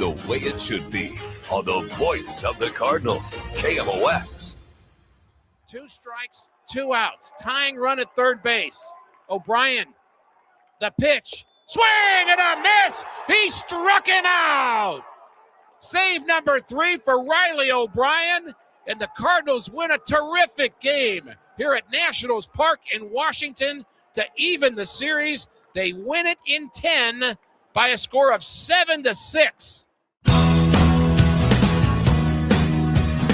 the way it should be on the voice of the Cardinals, KMOX. 2 strikes, 2 outs. Tying run at third base. O'Brien, the pitch. Swing and a miss. He struck him out. Save number 3 for Riley O'Brien. And the Cardinals win a terrific game here at Nationals Park in Washington to even the series. They win it in 10 by a score of 7-6.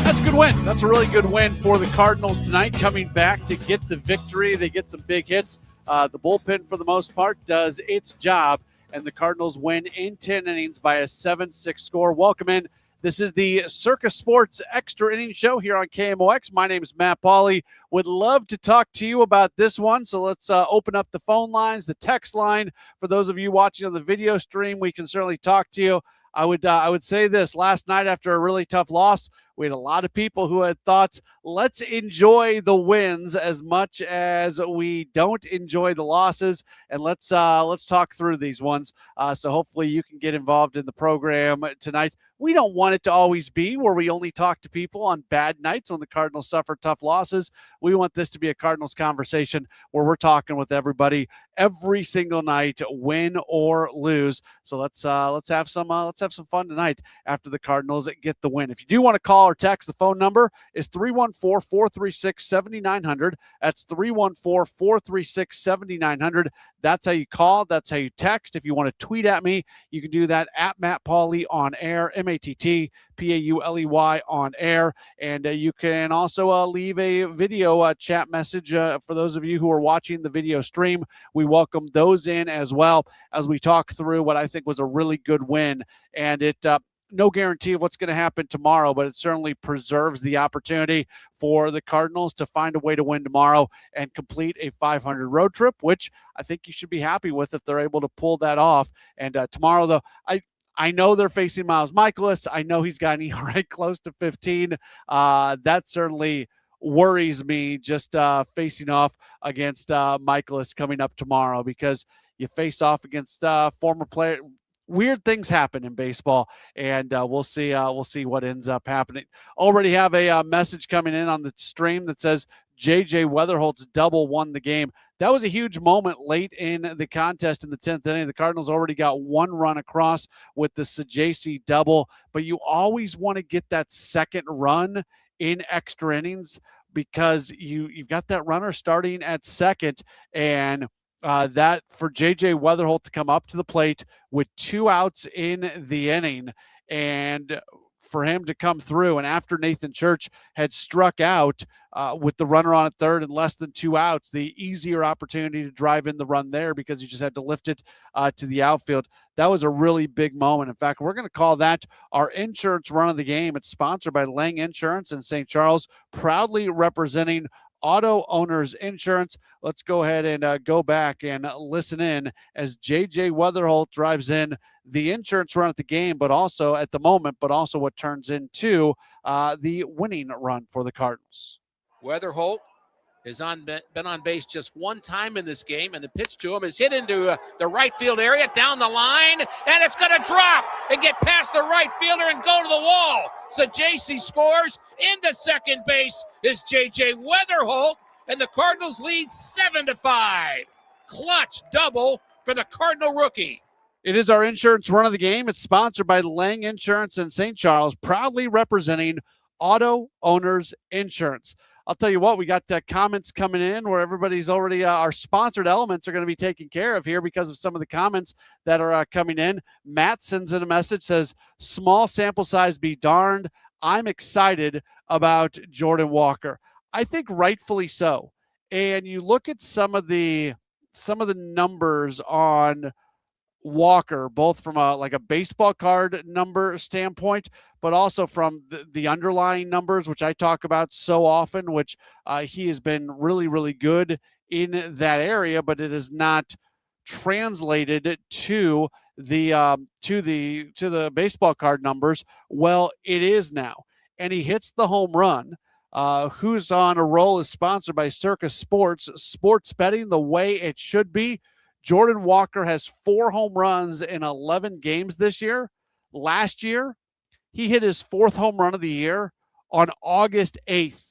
That's a good win. That's a really good win for the Cardinals tonight, coming back to get the victory. They get some big hits. The bullpen, for the most part, does its job, and the Cardinals win in 10 innings by a 7-6 score. Welcome in. This is the Circus Sports Extra Innings Show here on KMOX. My name is Matt Pauley. Would love to talk to you about this one, so let's open up the phone lines, the text line. For those of you watching on the video stream, we can certainly talk to you. I would say this. Last night, after a really tough loss, we had a lot of people who had thoughts, let's enjoy the wins as much as we don't enjoy the losses, and let's talk through these ones. So hopefully you can get involved in the program tonight. We don't want it to always be where we only talk to people on bad nights when the Cardinals suffer tough losses. We want this to be a Cardinals conversation where we're talking with everybody every single night, win or lose. So let's have some fun tonight after the Cardinals get the win. If you do want to call or text, the phone number is 314-436-7900. That's 314-436-7900. That's how you call. That's how you text. If you want to tweet at me, you can do that at Matt Pauley on air, MattPauley on air. And you can also leave a video chat message for those of you who are watching the video stream. We welcome those in as well as we talk through what I think was a really good win. And it no guarantee of what's going to happen tomorrow, but it certainly preserves the opportunity for the Cardinals to find a way to win tomorrow and complete a 500 road trip, which I think you should be happy with if they're able to pull that off. And tomorrow, though, I know they're facing Miles Mikolas. I know he's got an ERA close to 15. That certainly worries me, just facing off against Mikolas coming up tomorrow, because you face off against former player. Weird things happen in baseball, and we'll see what ends up happening. Already have a message coming in on the stream that says J.J. Weatherholt's double won the game. That was a huge moment late in the contest in the 10th inning. The Cardinals already got 1 run across with the Sajasi double, but you always want to get that second run in extra innings because you've got that runner starting at second, and that for J.J. Weatherholt to come up to the plate with 2 outs in the inning and for him to come through, and after Nathan Church had struck out with the runner on at third and less than 2 outs, the easier opportunity to drive in the run there because you just had to lift it to the outfield. That was a really big moment. In fact, we're going to call that our insurance run of the game. It's sponsored by Lang Insurance in St. Charles, proudly representing Auto Owners Insurance. Let's go ahead and go back and listen in as J.J. Weatherholt drives in the insurance run at the game, but also at the moment, but also what turns into the winning run for the Cardinals. Weatherholt has been on base just 1 time in this game, and the pitch to him is hit into the right field area, down the line, and it's going to drop and get past the right fielder and go to the wall. So J.C. scores. Into second base is J.J. Weatherholt, and the Cardinals lead 7-5. Clutch double for the Cardinal rookie. It is our insurance run of the game. It's sponsored by Lang Insurance in St. Charles, proudly representing Auto Owners Insurance. I'll tell you what, we got comments coming in where everybody's already, our sponsored elements are going to be taken care of here because of some of the comments that are coming in. Matt sends in a message, says, small sample size be darned. I'm excited about Jordan Walker. I think rightfully so. And you look at some of the numbers on Walker, both from a baseball card number standpoint, but also from the underlying numbers, which I talk about so often, which he has been really, really good in that area, but it is not translated to the baseball card numbers. Well, it is now, and he hits the home run. Who's on a Roll is sponsored by Circus Sports. Sports betting the way it should be. Jordan Walker has 4 home runs in 11 games this year. Last year, he hit his 4th home run of the year on August 8th.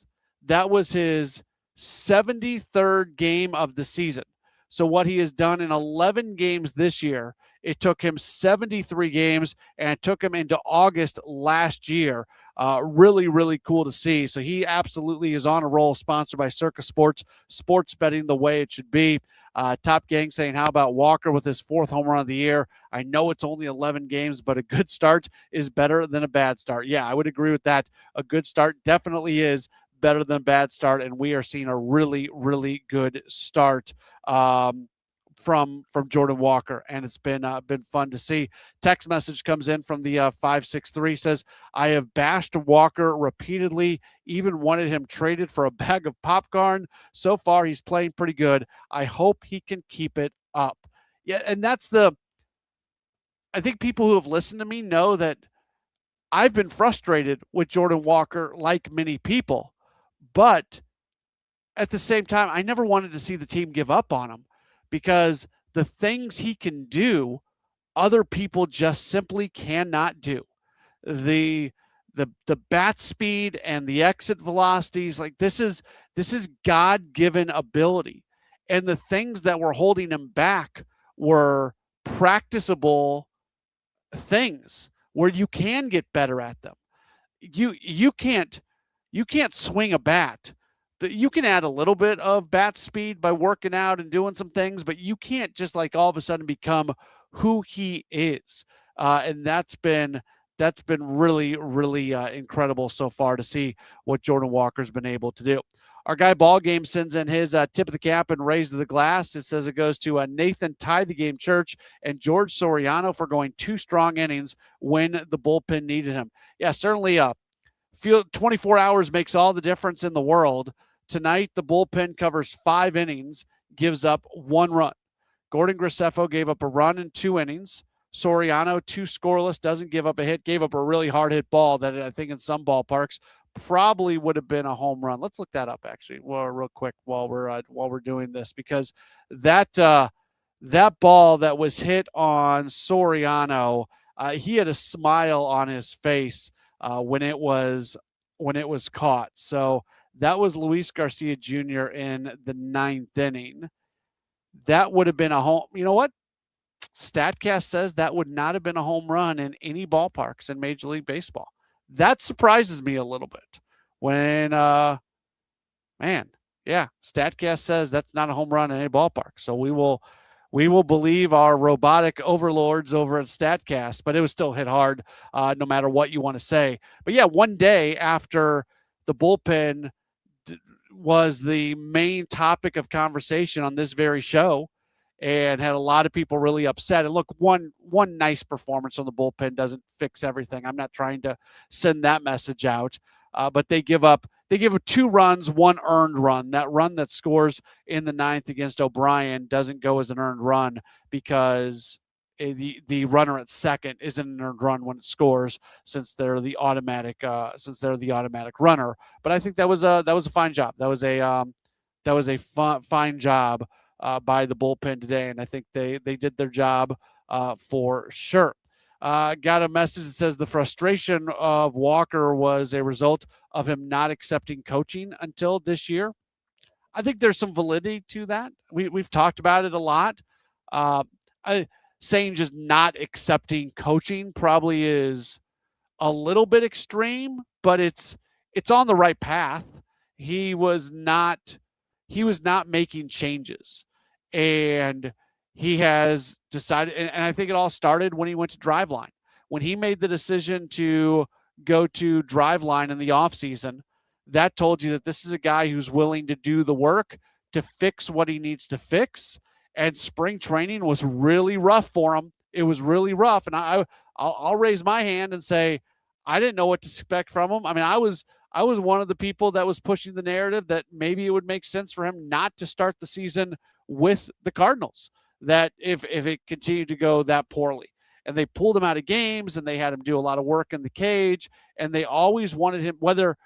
That was his 73rd game of the season. So what he has done in 11 games this year, it took him 73 games, and it took him into August last year. Really, really cool to see. So he absolutely is on a roll, sponsored by Circus Sports, sports betting the way it should be. Top Gang saying, how about Walker with his 4th home run of the year? I know it's only 11 games, but a good start is better than a bad start. Yeah, I would agree with that. A good start definitely is better than a bad start, and we are seeing a really, really good start from Jordan Walker, and it's been fun to see. Text message comes in from the 563, says, I have bashed Walker repeatedly, even wanted him traded for a bag of popcorn. So far, he's playing pretty good. I hope he can keep it up. Yeah, and I think people who have listened to me know that I've been frustrated with Jordan Walker, like many people, but at the same time, I never wanted to see the team give up on him, because the things he can do, other people just simply cannot do. The bat speed and the exit velocities, like this is God-given ability. And the things that were holding him back were practicable things where you can get better at them. You can't swing a bat. You can add a little bit of bat speed by working out and doing some things, but you can't just like all of a sudden become who he is. And that's been really, really incredible so far to see what Jordan Walker's been able to do. Our guy Ball Game sends in his tip of the cap and raise to the glass. It says it goes to Nathan Tie the Game Church and George Soriano for going 2 strong innings when the bullpen needed him. Yeah, certainly 24 hours makes all the difference in the world. Tonight, the bullpen covers 5 innings, gives up 1 run. Gordon Graceffo gave up a run in 2 innings. Soriano, 2 scoreless, doesn't give up a hit, gave up a really hard hit ball that I think in some ballparks probably would have been a home run. Let's look that up actually, real quick while we're doing this, because that ball that was hit on Soriano, he had a smile on his face when it was caught. So that was Luis Garcia Jr. in the 9th inning. That would have been a home. You know what? StatCast says that would not have been a home run in any ballparks in Major League Baseball. That surprises me a little bit. When, StatCast says that's not a home run in any ballpark. So we will believe our robotic overlords over at StatCast, but it was still hit hard no matter what you want to say. But yeah, one day after the bullpen was the main topic of conversation on this very show and had a lot of people really upset. And look, one nice performance on the bullpen doesn't fix everything. I'm not trying to send that message out, but they give up 2 runs, 1 earned run. That run that scores in the 9th against O'Brien doesn't go as an earned run because the runner at second isn't an earned run when it scores, since they're the automatic runner. But I think that was a fine job. That was a fine job by the bullpen today, and I think they did their job for sure. Got a message that says the frustration of Walker was a result of him not accepting coaching until this year. I think there's some validity to that. We've talked about it a lot. Saying just not accepting coaching probably is a little bit extreme, but it's on the right path. He was not making changes, and he has decided, and I think it all started when he went to Driveline. When he made the decision to go to Driveline in the offseason, that told you that this is a guy who's willing to do the work to fix what he needs to fix. And spring training was really rough for him. It was really rough. And I'll raise my hand and say, I didn't know what to expect from him. I mean, I was one of the people that was pushing the narrative that maybe it would make sense for him not to start the season with the Cardinals, that if it continued to go that poorly. And they pulled him out of games, and they had him do a lot of work in the cage, and they always wanted him, whether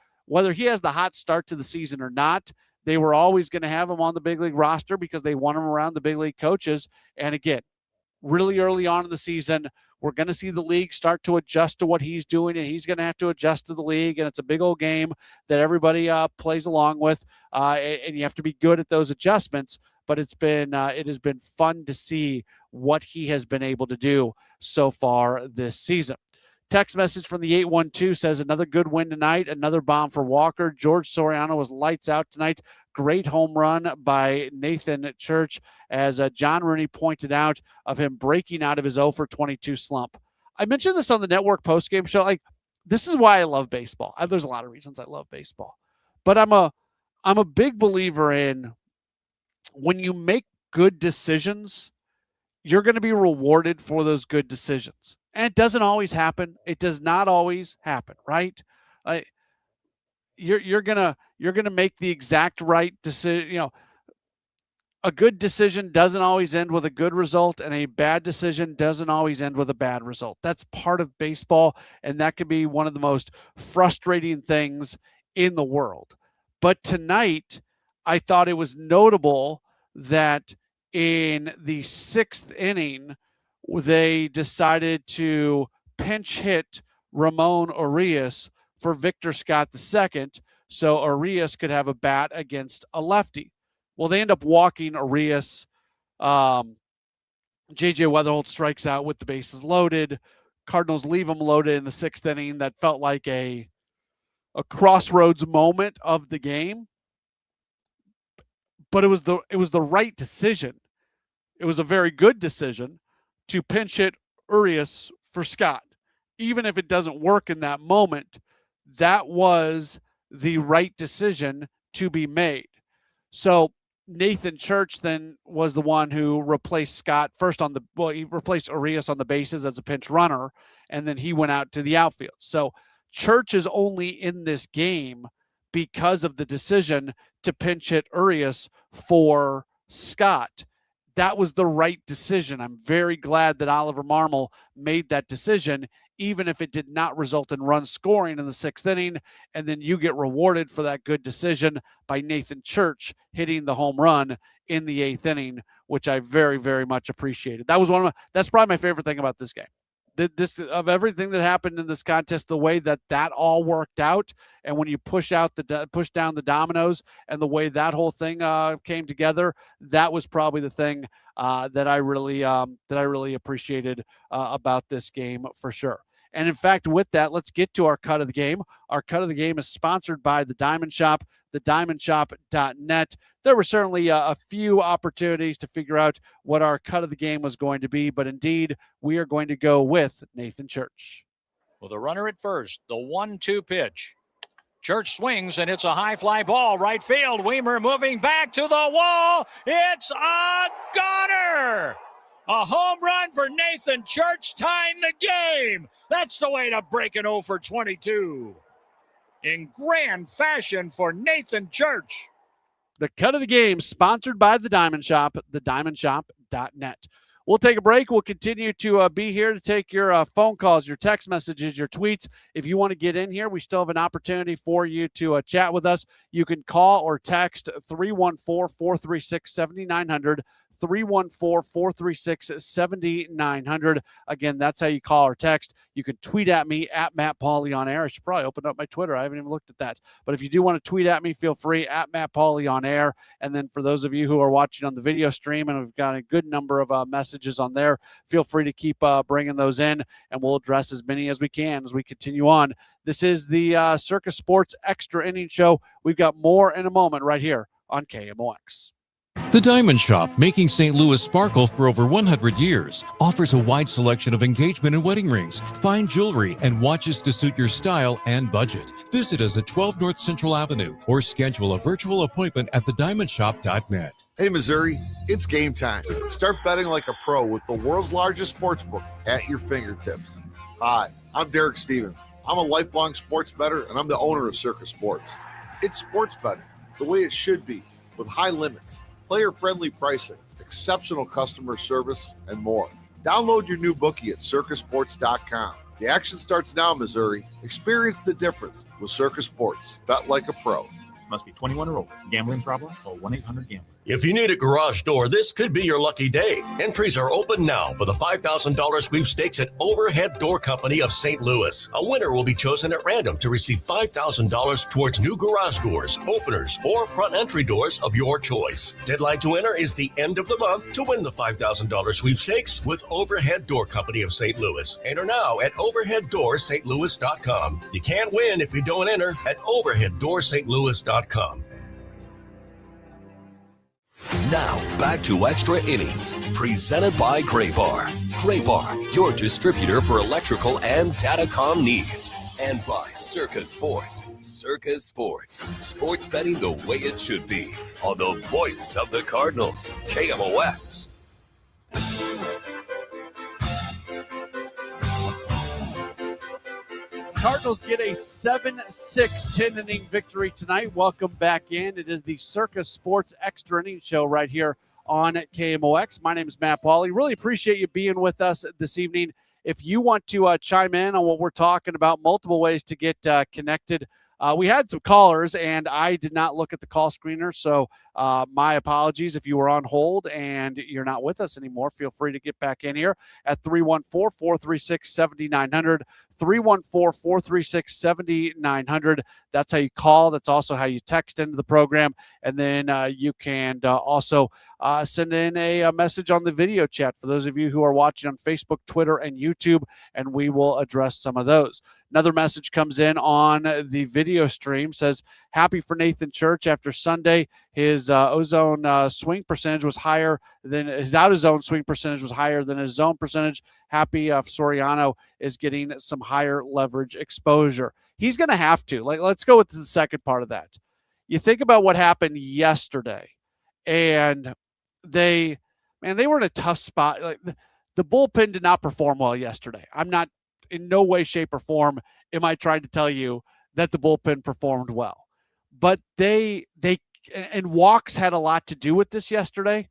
he has the hot start to the season or not, they were always going to have him on the big league roster because they want him around the big league coaches. And again, really early on in the season, we're going to see the league start to adjust to what he's doing, and he's going to have to adjust to the league, and it's a big old game that everybody plays along with, and you have to be good at those adjustments. But it has been fun to see what he has been able to do so far this season. Text message from the 812 says, another good win tonight, another bomb for Walker. George Soriano was lights out tonight. Great home run by Nathan Church, as John Rooney pointed out, of him breaking out of his 0 for 22 slump. I mentioned this on the network postgame show. Like, this is why I love baseball. There's a lot of reasons I love baseball. But I'm a big believer in, when you make good decisions, you're going to be rewarded for those good decisions. And it doesn't always happen. It does not always happen, right? You're gonna make the exact right decision. A good decision doesn't always end with a good result, and a bad decision doesn't always end with a bad result. That's part of baseball, and that can be one of the most frustrating things in the world. But tonight, I thought it was notable that in the 6th inning, they decided to pinch hit Ramon Urias for Victor Scott II, so Urias could have a bat against a lefty. Well, they end up walking Urias. J.J. Weatherholt strikes out with the bases loaded. Cardinals leave him loaded in the 6th inning. That felt like a crossroads moment of the game. But it was the right decision. It was a very good decision to pinch hit Urias for Scott. Even if it doesn't work in that moment, that was the right decision to be made. So Nathan Church then was the one who replaced Scott first he replaced Urias on the bases as a pinch runner, and then he went out to the outfield. So Church is only in this game because of the decision to pinch hit Urias for Scott. That was the right decision. I'm very glad that Oliver Marmol made that decision, even if it did not result in run scoring in the 6th inning. And then you get rewarded for that good decision by Nathan Church hitting the home run in the 8th inning, which I very, very much appreciated. That's probably my favorite thing about this game. Of everything that happened in this contest, the way that all worked out, and when you push down the dominoes, and the way that whole thing came together, that was probably the thing that I really appreciated about this game for sure. And in fact, with that, let's get to our cut of the game. Our cut of the game is sponsored by the Diamond Shop, thediamondshop.net. There were certainly a few opportunities to figure out what our cut of the game was going to be, but indeed, we are going to go with Nathan Church. With a runner at first, the 1-2 pitch. Church swings, and it's a high fly ball, right field. Weimer moving back to the wall. It's a goner! A home run for Nathan Church, tying the game. That's the way to break an 0 for 22. In grand fashion for Nathan Church. The cut of the game, sponsored by the Diamond Shop, thediamondshop.net. We'll take a break. We'll continue to be here to take your phone calls, your text messages, your tweets. If you want to get in here, we still have an opportunity for you to chat with us. You can call or text 314-436-7900, 314-436-7900. Again, that's how you call or text. You can tweet at me at Matt Pauley on air. I should probably open up my Twitter. I haven't even looked at that. But if you do want to tweet at me, feel free, at Matt Pauley on air. And then for those of you who are watching on the video stream, and we've got a good number of messages on there, feel free to keep bringing those in, and we'll address as many as we can as we continue on. This is the Circus Sports Extra Innings Show. We've got more in a moment right here on KMOX. The Diamond Shop, making St. Louis sparkle for over 100 years, offers a wide selection of engagement and wedding rings, fine jewelry, and watches to suit your style and budget. Visit us at 12 North Central Avenue or schedule a virtual appointment at thediamondshop.net. Hey, Missouri, it's game time. Start betting like a pro with the world's largest sportsbook at your fingertips. Hi, I'm Derek Stevens. I'm a lifelong sports bettor, and I'm the owner of Circus Sports. It's sports betting the way it should be, with high limits, player-friendly pricing, exceptional customer service, and more. Download your new bookie at circusports.com. The action starts now, Missouri. Experience the difference with Circus Sports. Bet like a pro. Must be 21 or older. Gambling problem? Call 1-800-GAMBLER. If you need a garage door, this could be your lucky day. Entries are open now for the $5,000 sweepstakes at Overhead Door Company of St. Louis. A winner will be chosen at random to receive $5,000 towards new garage doors, openers, or front entry doors of your choice. Deadline to enter is the end of the month to win the $5,000 sweepstakes with Overhead Door Company of St. Louis. Enter now at overheaddoorstlouis.com. You can't win if you don't enter at overheaddoorstlouis.com. Now, back to Extra Innings, presented by Gray Bar. Gray Bar, your distributor for electrical and datacom needs. And by Circus Sports. Circus Sports. Sports betting the way it should be. On the voice of the Cardinals, KMOX. Cardinals get a 7-6 10-inning victory tonight. Welcome back in. It is the Circus Sports Extra Innings Show right here on KMOX. My name is Matt Pauley. Really appreciate you being with us this evening. If you want to chime in on what we're talking about, multiple ways to get connected. We had some callers, and I did not look at the call screener, so my apologies if you were on hold and you're not with us anymore. Feel free to get back in here at 314-436-7900, 314-436-7900. That's how you call. That's also how you text into the program, and then you can also send in a message on the video chat for those of you who are watching on Facebook, Twitter, and YouTube, and we will address some of those. Another message comes in on the video stream, says, happy for Nathan Church after Sunday. His ozone swing percentage was higher than his out-of-zone swing percentage was higher than his zone percentage. Happy Soriano is getting some higher leverage exposure. He's going to have to. Let's go with the second part of that. You think about what happened yesterday, and they were in a tough spot. Like the bullpen did not perform well yesterday. I'm not in no way, shape, or form am I trying to tell you that the bullpen performed well. But they walks had a lot to do with this yesterday.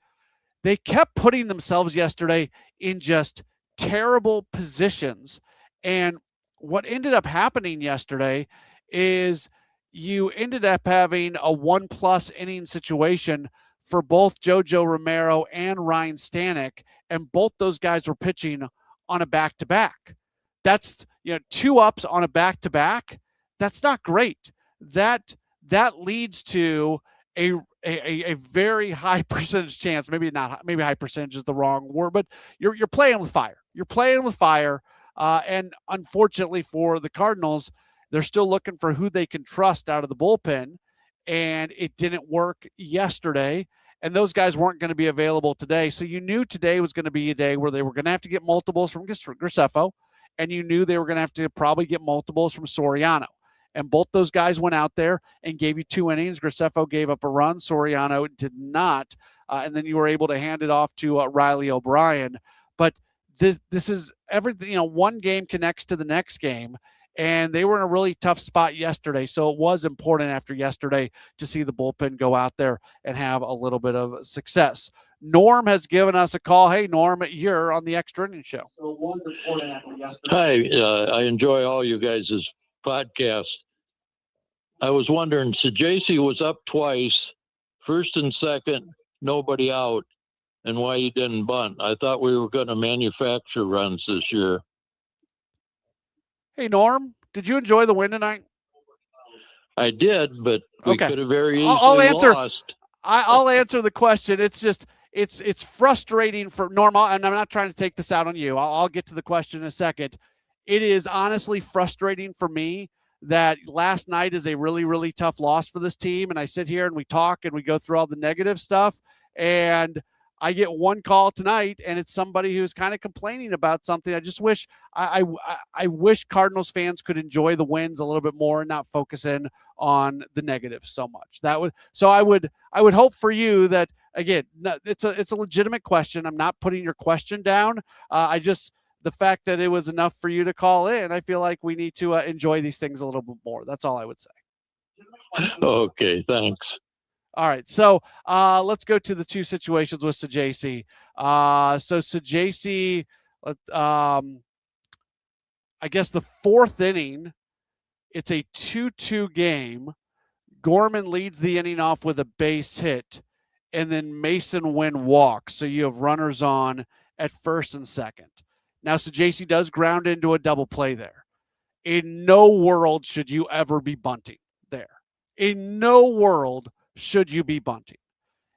They kept putting themselves yesterday in just terrible positions. And what ended up happening yesterday is you ended up having a 1+ inning situation for both JoJo Romero and Ryan Stanek, and both those guys were pitching on a back-to-back. That's 2 ups on a back-to-back. That's not great. That leads to a very high percentage chance. Maybe high percentage is the wrong word, but you're playing with fire. You're playing with fire, and unfortunately for the Cardinals, they're still looking for who they can trust out of the bullpen, and it didn't work yesterday. And those guys weren't going to be available today, so you knew today was going to be a day where they were going to have to get multiples from Graceffo. And you knew they were going to have to probably get multiples from Soriano. And both those guys went out there and gave you 2 innings. Graceffo gave up a run. Soriano did not. And then you were able to hand it off to Riley O'Brien. But this is everything. One game connects to the next game. And they were in a really tough spot yesterday. So it was important after yesterday to see the bullpen go out there and have a little bit of success. Norm has given us a call. Hey, Norm, you're on the Extra Innings Show. Hi, I enjoy all you guys' podcasts. I was wondering, so JC was up twice, first and second, nobody out, and why he didn't bunt. I thought we were going to manufacture runs this year. Hey, Norm, did you enjoy the win tonight? I did, but we could have very easily lost. I'll answer the question. It's just it's frustrating for Norm, and I'm not trying to take this out on you. I'll get to the question in a second. It is honestly frustrating for me that last night is a really, really tough loss for this team, and I sit here and we talk and we go through all the negative stuff, and I get one call tonight, and it's somebody who's kind of complaining about something. I just wish I wish Cardinals fans could enjoy the wins a little bit more and not focus in on the negatives so much. I would hope for you that, again, it's a legitimate question. I'm not putting your question down. The fact that it was enough for you to call in, I feel like we need to enjoy these things a little bit more. That's all I would say. Okay, thanks. All right, so let's go to the 2 situations with Sajacy. So Sajacy, I guess the 4th inning, it's a 2-2 game. Gorman leads the inning off with a base hit, and then Mason Wynn walks. So you have runners on at first and second. Now, Sajacy does ground into a double play there. In no world should you ever be bunting there. In no world should you be bunting.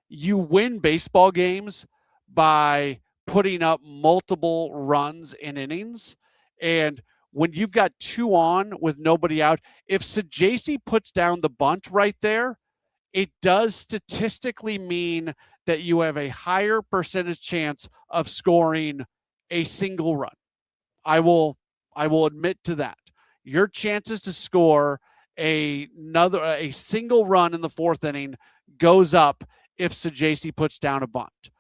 You win baseball games by putting up multiple runs in innings. And when you've got 2 on with nobody out, if Sajacy puts down the bunt right there, it does statistically mean that you have a higher percentage chance of scoring a single run. I will admit to that. Your chances to score a single run in the 4th inning goes up if Sajacy puts down a bunt.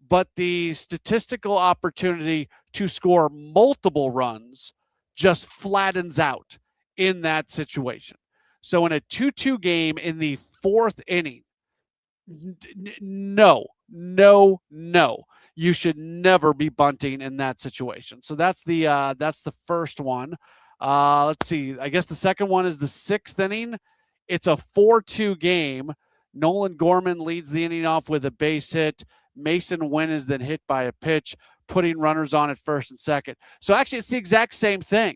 But the statistical opportunity to score multiple runs just flattens out in that situation. So in a 2-2 game in the 4th inning, no. You should never be bunting in that situation. So that's the first one. Let's see. I guess the second one is the 6th inning. It's a 4-2 game. Nolan Gorman leads the inning off with a base hit. Mason Wynn is then hit by a pitch, putting runners on at first and second. So actually, it's the exact same thing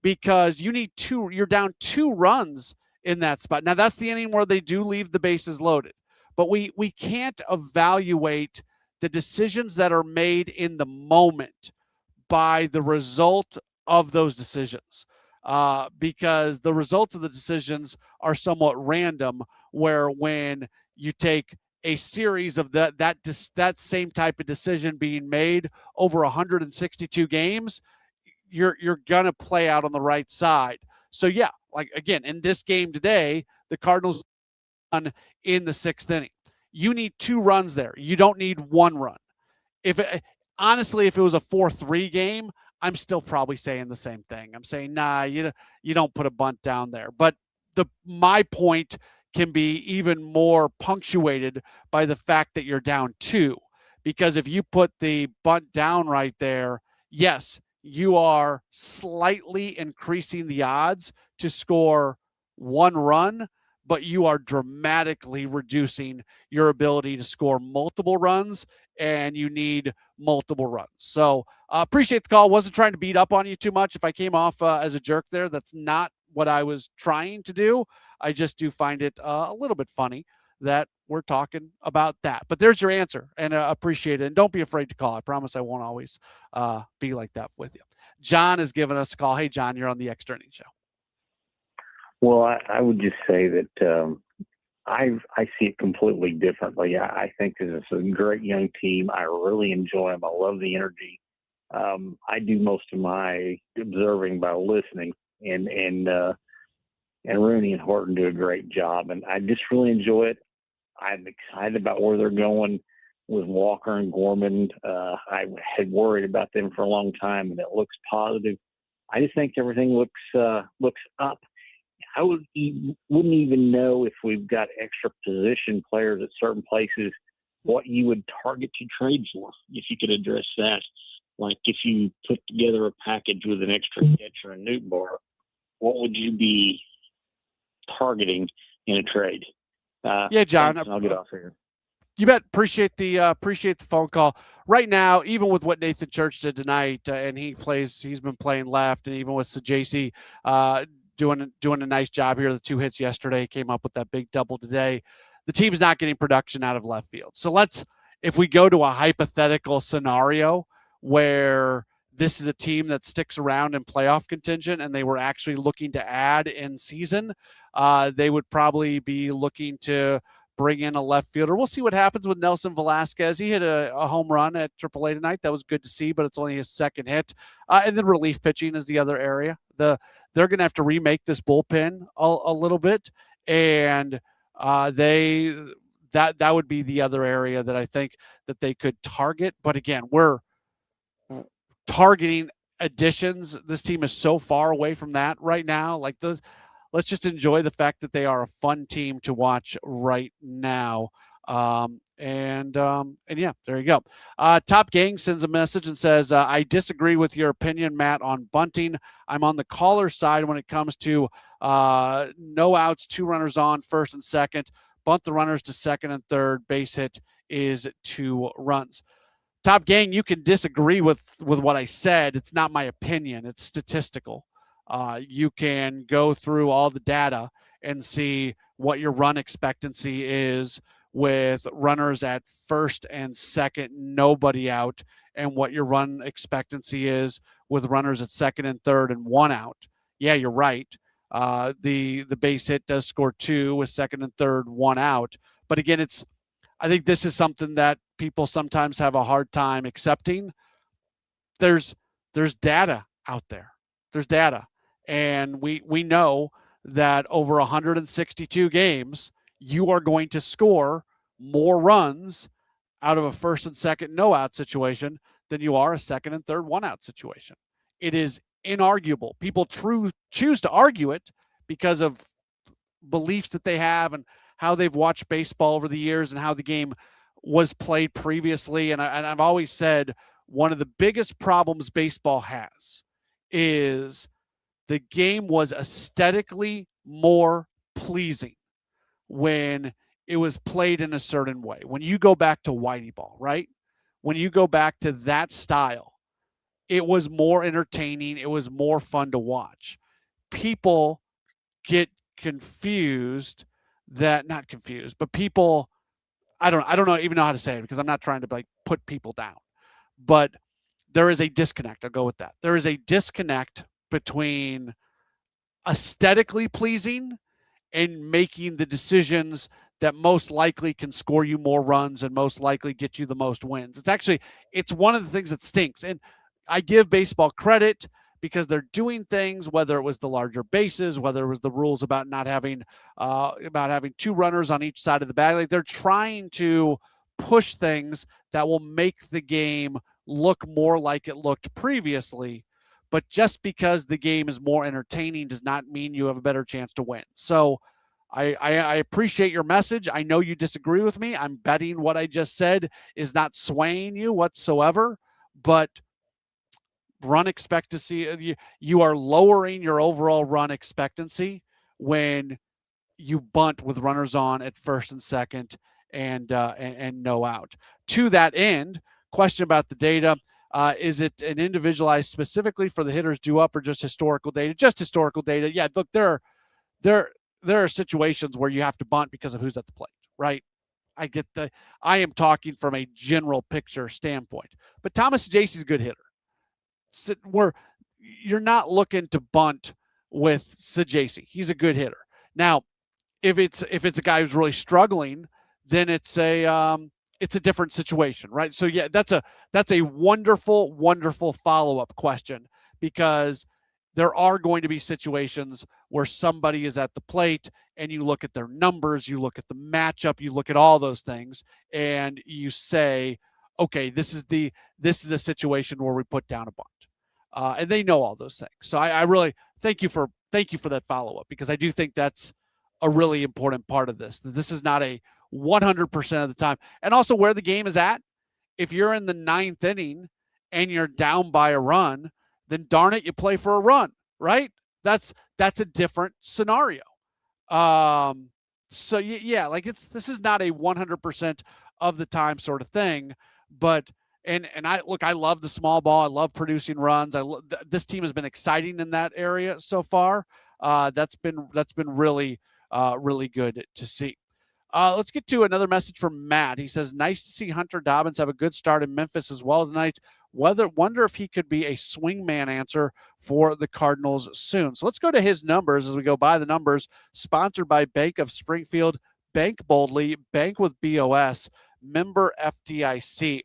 because you're down 2 runs in that spot. Now, that's the inning where they do leave the bases loaded. But we can't evaluate the decisions that are made in the moment by the result of those decisions because the results of the decisions are somewhat random, where when you take a series of that same type of decision being made over 162 games, you're going to play out on the right side. So, yeah, like, again, in this game today, the Cardinals in the 6th inning. You need 2 runs there. You don't need 1 run. Honestly, if it was a 4-3 game, I'm still probably saying the same thing. I'm saying, nah, you don't put a bunt down there. But my point can be even more punctuated by the fact that you're down 2. Because if you put the bunt down right there, yes, you are slightly increasing the odds to score 1 run, but you are dramatically reducing your ability to score multiple runs, and you need multiple runs. So appreciate the call. Wasn't trying to beat up on you too much. If I came off as a jerk there, that's not what I was trying to do. I just do find it a little bit funny that we're talking about that. But there's your answer, and appreciate it. And don't be afraid to call. I promise I won't always be like that with you. John has given us a call. Hey, John, you're on the Extra Innings Show. Well, I would just say that I see it completely differently. I think this is a great young team. I really enjoy them. I love the energy. I do most of my observing by listening, and Rooney and Horton do a great job, and I just really enjoy it. I'm excited about where they're going with Walker and Gorman. I had worried about them for a long time, and it looks positive. I just think everything looks up. I wouldn't even know if we've got extra position players at certain places, what you would target to trade for, if you could address that. Like if you put together a package with an extra catcher and Newt bar, what would you be targeting in a trade? Yeah, John. I'll get off here. You bet. Appreciate the phone call. Right now, even with what Nathan Church did tonight, and he's been playing left, and even with Sajacy doing a nice job here. The 2 hits yesterday, came up with that big double today. The team's not getting production out of left field. So if we go to a hypothetical scenario where this is a team that sticks around in playoff contention and they were actually looking to add in season, they would probably be looking to bring in a left fielder. We'll see what happens with Nelson Velasquez. He hit a home run at AAA tonight. That was good to see, but it's only his 2nd hit. And then relief pitching is the other area. They're going to have to remake this bullpen a little bit, and that would be the other area that I think that they could target. But again, we're targeting additions. This team is so far away from that right now. Let's just enjoy the fact that they are a fun team to watch right now. And yeah, there you go. Top Gang sends a message and says, I disagree with your opinion, Matt, on bunting. I'm on the caller side when it comes to no outs, 2 runners on, first and second, bunt the runners to second and third, base hit is 2 runs. Top Gang, you can disagree with what I said. It's not my opinion. It's statistical. You can go through all the data and see what your run expectancy is with runners at first and second, nobody out, and what your run expectancy is with runners at second and third and 1 out. Yeah, you're right. The base hit does score 2 with second and third, 1 out. But again, I think this is something that people sometimes have a hard time accepting. There's data out there. There's data. And we know that over 162 games, you are going to score more runs out of a first and second no-out situation than you are a second and third one-out situation. It is inarguable. People choose to argue it because of beliefs that they have and how they've watched baseball over the years and how the game was played previously. And I've always said one of the biggest problems baseball has is the game was aesthetically more pleasing when it was played in a certain way. When you go back to Whitey ball, right? When you go back to that style, it was more entertaining. It was more fun to watch. People get confused not confused, but people, I don't even know how to say it because I'm not trying to put people down, but there is a disconnect. I'll go with that. There is a disconnect between aesthetically pleasing and making the decisions that most likely can score you more runs and most likely get you the most wins. It's one of the things that stinks. And I give baseball credit because they're doing things, whether it was the larger bases, whether it was the rules about not having 2 runners on each side of the bag. They're trying to push things that will make the game look more like it looked previously. But just because the game is more entertaining does not mean you have a better chance to win. So I appreciate your message. I know you disagree with me. I'm betting what I just said is not swaying you whatsoever, but run expectancy, you are lowering your overall run expectancy when you bunt with runners on at first and second and no out. To that end, question about the data. Is it an individualized specifically for the hitters due up or just historical data? Just historical data. Yeah, look, there are situations where you have to bunt because of who's at the plate, right? I am talking from a general picture standpoint. But Thomas Saggesi's a good hitter. You're not looking to bunt with Saggesi. He's a good hitter. Now, if it's a guy who's really struggling, then it's a different situation, right? So yeah, that's a wonderful, wonderful follow-up question because there are going to be situations where somebody is at the plate and you look at their numbers, you look at the matchup, you look at all those things, and you say, okay, this is a situation where we put down a bunt. And they know all those things. So I really thank you for that follow-up because I do think that's a really important part of this. This is not a 100% of the time. And also where the game is at, if you're in the 9th inning and you're down by a run, then darn it, you play for a run, right? That's a different scenario. So yeah, this is not a 100% of the time sort of thing, but and I love the small ball. I love producing runs. This team has been exciting in that area so far. That's been really good to see. Let's get to another message from Matt. He says, nice to see Hunter Dobbins have a good start in Memphis as well tonight. Wonder if he could be a swingman answer for the Cardinals soon. So let's go to his numbers as we go by the numbers. Sponsored by Bank of Springfield. Bank boldly. Bank with BOS. Member FDIC.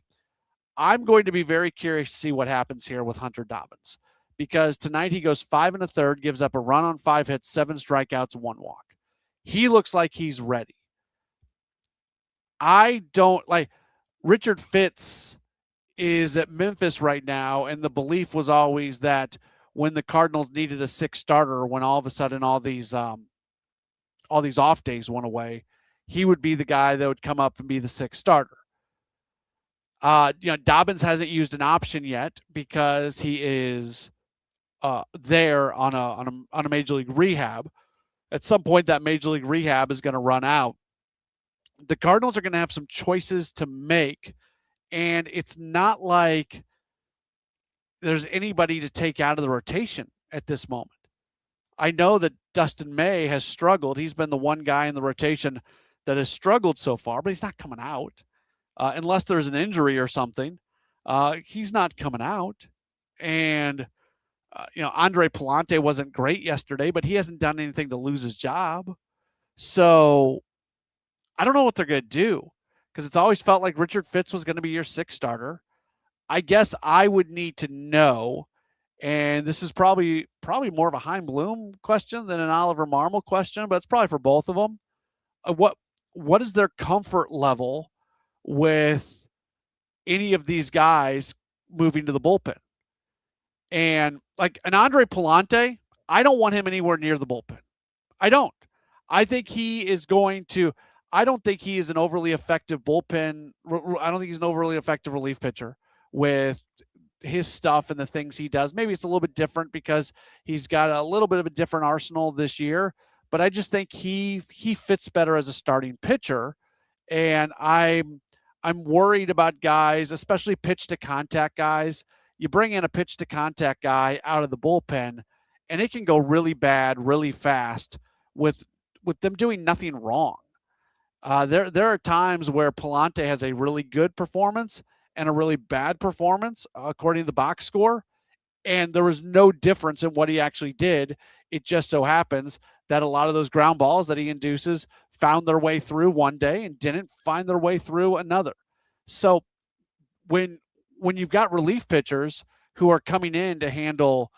I'm going to be very curious to see what happens here with Hunter Dobbins because tonight he goes 5 1/3, gives up a run on 5 hits, 7 strikeouts, 1 walk. He looks like he's ready. I don't Richard Fitz is at Memphis right now, and the belief was always that when the Cardinals needed a 6th starter, when all of a sudden all these off days went away, he would be the guy that would come up and be the 6th starter. Dobbins hasn't used an option yet because he is there on a major league rehab. At some point, that major league rehab is going to run out, the Cardinals are going to have some choices to make, and it's not like there's anybody to take out of the rotation at this moment. I know that Dustin May has struggled. He's been the one guy in the rotation that has struggled so far, but he's not coming out. Unless there's an injury or something, he's not coming out. And, Andre Palante wasn't great yesterday, but he hasn't done anything to lose his job. So I don't know what they're going to do, because it's always felt like Richard Fitz was going to be your sixth starter. I guess I would need to know, and this is probably more of a Chaim Bloom question than an Oliver Marmol question, but it's probably for both of them. What is their comfort level with any of these guys moving to the bullpen? And like an Andre Palante, I don't want him anywhere near the bullpen. I don't. I think he is going to – I don't think he is an overly effective bullpen – I don't think he's an overly effective relief pitcher with his stuff and the things he does. Maybe it's a little bit different because he's got a little bit of a different arsenal this year, but I just think he fits better as a starting pitcher. And I'm worried about guys, especially pitch to contact guys. You bring in a pitch to contact guy out of the bullpen, and it can go really bad, really fast with them doing nothing wrong. There are times where Palante has a really good performance and a really bad performance, according to the box score, and there was no difference in what he actually did. It just so happens that a lot of those ground balls that he induces found their way through one day and didn't find their way through another. So when you've got relief pitchers who are coming in to handle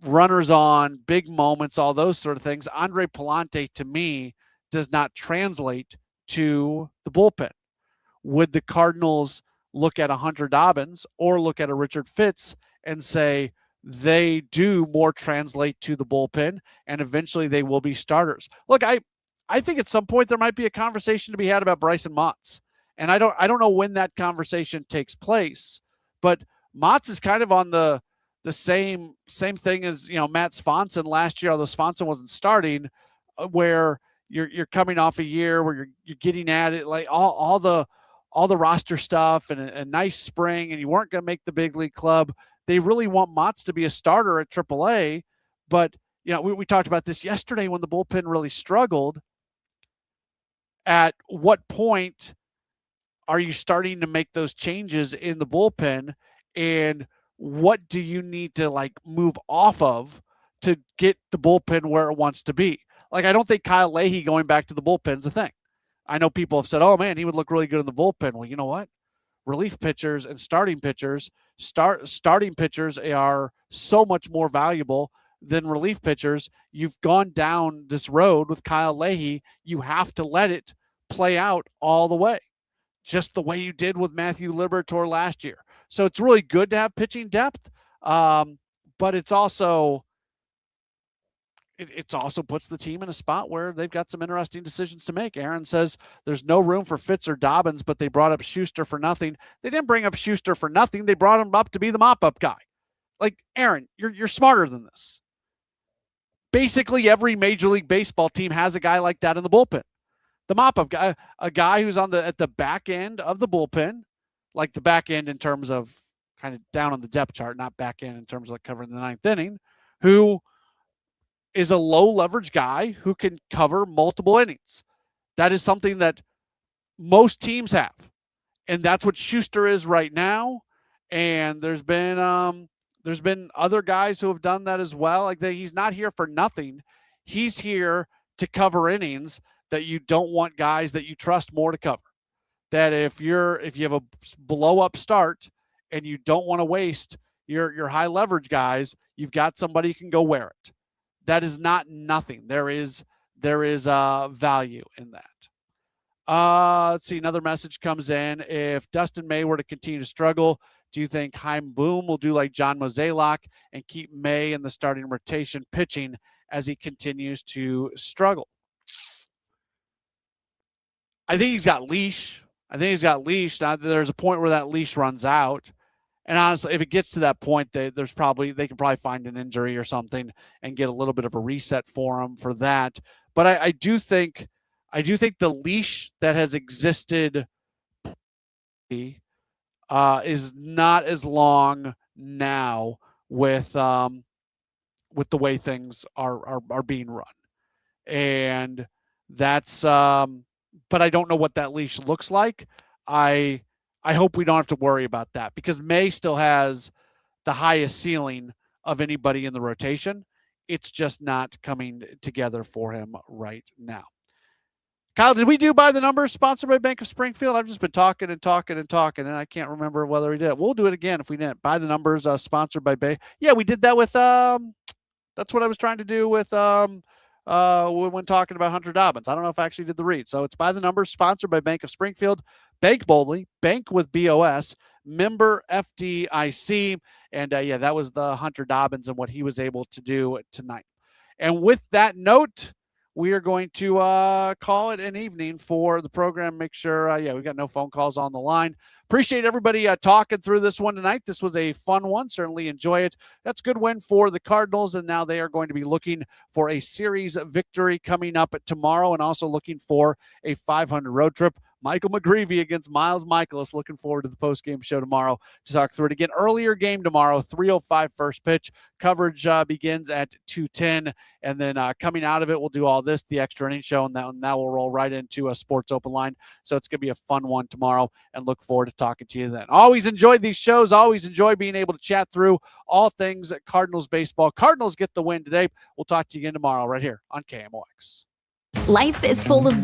runners on, big moments, all those sort of things, Andre Palante, to me, does not translate to the bullpen. Would the Cardinals look at a Hunter Dobbins or look at a Richard Fitz and say they do more translate to the bullpen and eventually they will be starters? Look, I think at some point there might be a conversation to be had about Bryson Motts. And I don't know when that conversation takes place, but Motts is kind of on the same thing as, Matt Swanson last year, although Swanson wasn't starting, where you're coming off a year where you're getting at it, like all the roster stuff and a nice spring, and you weren't going to make the big league club. They really want Motts to be a starter at AAA, but we talked about this yesterday when the bullpen really struggled. At what point are you starting to make those changes in the bullpen, and what do you need to move off of to get the bullpen where it wants to be? Like, I don't think Kyle Leahy going back to the bullpen's a thing. I know people have said, oh man, he would look really good in the bullpen. Well, you know what? Relief pitchers and starting pitchers, starting pitchers are so much more valuable than relief pitchers. You've gone down this road with Kyle Leahy. You have to let it play out all the way, just the way you did with Matthew Liberatore last year. So it's really good to have pitching depth, but it's also puts the team in a spot where they've got some interesting decisions to make. Aaron says there's no room for Fitz or Dobbins, but they brought up Schuster for nothing. They didn't bring up Schuster for nothing. They brought him up to be the mop-up guy. Like, Aaron, you're smarter than this. Basically, every Major League Baseball team has a guy like that in the bullpen. The mop-up guy, a guy who's at the back end of the bullpen, like the back end in terms of kind of down on the depth chart, not back end in terms of covering the ninth inning, who is a low leverage guy who can cover multiple innings. That is something that most teams have. And that's what Schuster is right now. And there's been other guys who have done that as well. He's not here for nothing. He's here to cover innings that you don't want guys that you trust more to cover. That if you have a blow up start and you don't want to waste your high leverage guys, you've got somebody who can go wear it. That is not nothing. There is value in that. Let's see. Another message comes in. If Dustin May were to continue to struggle, do you think Chaim Bloom will do like John Mozeliak and keep May in the starting rotation pitching as he continues to struggle? I think he's got leash. Now, there's a point where that leash runs out. And honestly, if it gets to that point, they can probably find an injury or something and get a little bit of a reset for him for that. But I do think I do think the leash that has existed is not as long now with the way things are being run, and that's. But I don't know what that leash looks like. I hope we don't have to worry about that because May still has the highest ceiling of anybody in the rotation. It's just not coming together for him right now. Kyle, did we do By the Numbers sponsored by Bank of Springfield? I've just been talking, and I can't remember whether we did. We'll do it again if we didn't. By the Numbers sponsored by Bay. Yeah, we did that with that's what I was trying to do with when talking about Hunter Dobbins. I don't know if I actually did the read. So it's By the Numbers sponsored by Bank of Springfield. Bank boldly, bank with BOS, member FDIC. And yeah, that was the Hunter Dobbins and what he was able to do tonight. And with that note, we are going to call it an evening for the program. Make sure, we got no phone calls on the line. Appreciate everybody talking through this one tonight. This was a fun one. Certainly enjoy it. That's a good win for the Cardinals, and now they are going to be looking for a series victory coming up tomorrow and also looking for a 500 road trip. Michael McGreevy against Miles Michaelis. Looking forward to the post-game show tomorrow to talk through it again. Earlier game tomorrow, 3:05 first pitch. Coverage begins at 2:10, and then coming out of it, we'll do all this, the Extra Innings Show, and that will roll right into a Sports Open Line. So it's going to be a fun one tomorrow, and look forward to talking to you then. Always enjoyed these shows. Always enjoy being able to chat through all things Cardinals baseball. Cardinals get the win today. We'll talk to you again tomorrow right here on KMOX. Life is full of